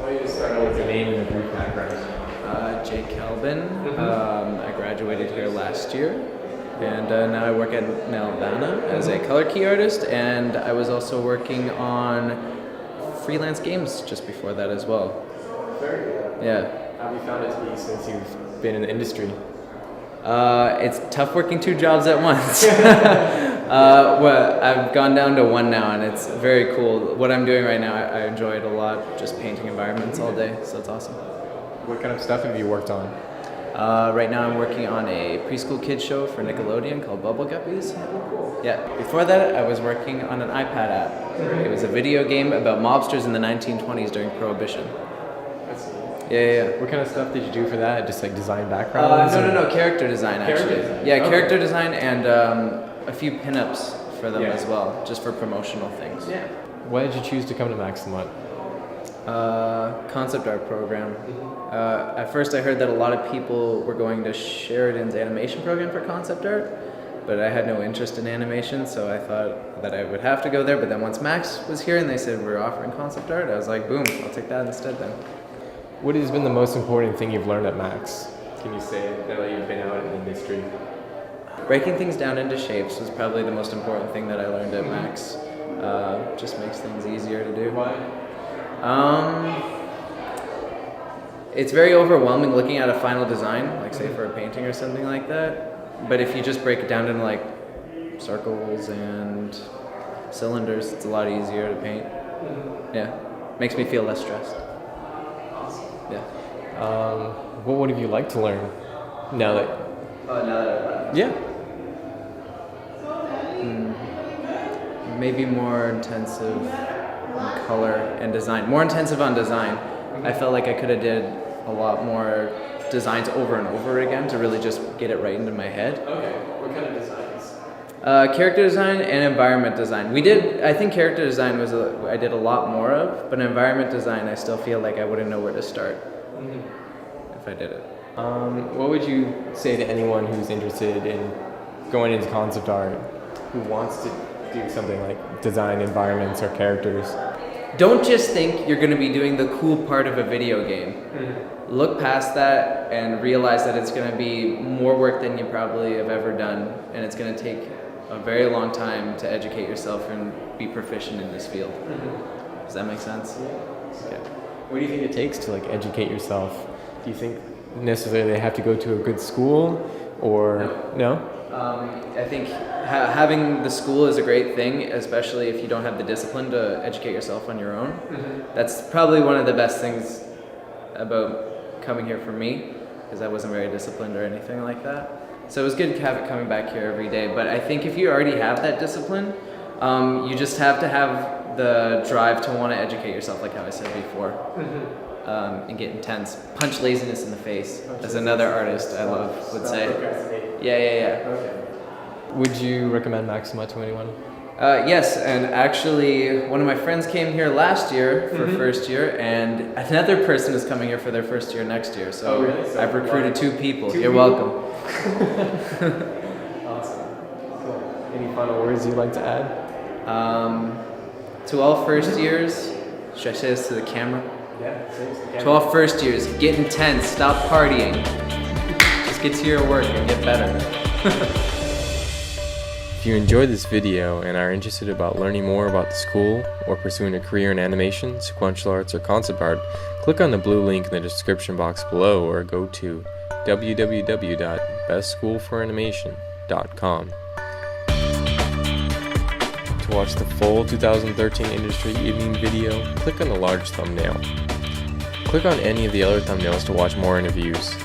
Why don't you just start out with your name and a brief background? Jake Calvin. I graduated here last year, and now I work at Nelvana as a color key artist, and I was also working on freelance games just before that as well. Very good. Yeah. How have you found it to be since you've been in the industry? It's tough working two jobs at once. Well, I've gone down to one now, and it's very cool. What I'm doing right now, I enjoy it a lot, just painting environments all day, so it's awesome. What kind of stuff have you worked on? Right now I'm working on a preschool kids show for Nickelodeon called Bubble Guppies. Yeah. Before that, I was working on an iPad app. It was a video game about mobsters in the 1920s during Prohibition. Yeah. What kind of stuff did you do for that? Just like design backgrounds? No, character design actually. Character design? Yeah, Okay. character design and a few pinups for them as well, just for promotional things. Yeah. Why did you choose to come to Max the Mutt? Concept art program. At first I heard that a lot of people were going to Sheridan's animation program for concept art, but I had no interest in animation, so I thought that I would have to go there. But then once Max was here and they said we're offering concept art, I was like, boom, I'll take that instead then. What has been the most important thing you've learned at Max? Can you say it now that you've been out in the industry? Breaking Things down into shapes was probably the most important thing that I learned at Max. Just makes things easier to do. Why? It's very overwhelming looking at a final design, like say for a painting or something like that. But if you just break it down into like circles and cylinders, it's a lot easier to paint. Yeah, makes me feel less stressed. Yeah. What would have you liked to learn now that? Now that I've Yeah. maybe more intensive on color and design. More intensive on design. I felt like I could have did a lot more designs over and over again to really just get it right into my head. Okay. What kind of designs? Character design and environment design. I think character design I did a lot more of, but environment design I still feel like I wouldn't know where to start if I did it. What would you say to anyone who's interested in going into concept art, who wants to do something like design environments or characters? Don't just think you're going to be doing the cool part of a video game. Look past that and realize that it's going to be more work than you probably have ever done, and it's going to take a very long time to educate yourself and be proficient in this field. Does that make sense? Okay. What do you think it takes to like educate yourself? Do you think necessarily they have to go to a good school or no? I think having the school is a great thing, especially if you don't have the discipline to educate yourself on your own. That's probably one of the best things about coming here for me, because I wasn't very disciplined or anything like that. So it was good to have it coming back here every day. But I think if you already have that discipline, you just have to have the drive to want to educate yourself, like how I said before, and get intense. Punch laziness in the face, as another artist I love would say. Yeah. Okay. Would you recommend Max the Mutt to anyone? Yes, and actually one of my friends came here last year for first year, and another person is coming here for their first year next year. So, really? So I've recruited two people. You're people? welcome. Awesome. Cool. Any final words you'd like to add? To all first years, should I say this to the camera? Yeah, seriously. To all first years, get intense, stop partying. Just get to your work and get better. If you enjoyed this video and are interested about learning more about the school or pursuing a career in animation, sequential arts, or concept art, click on the blue link in the description box below or go to www.bestschoolforanimation.com. To watch the full 2013 Industry Evening video, click on the large thumbnail. Click on any of the other thumbnails to watch more interviews.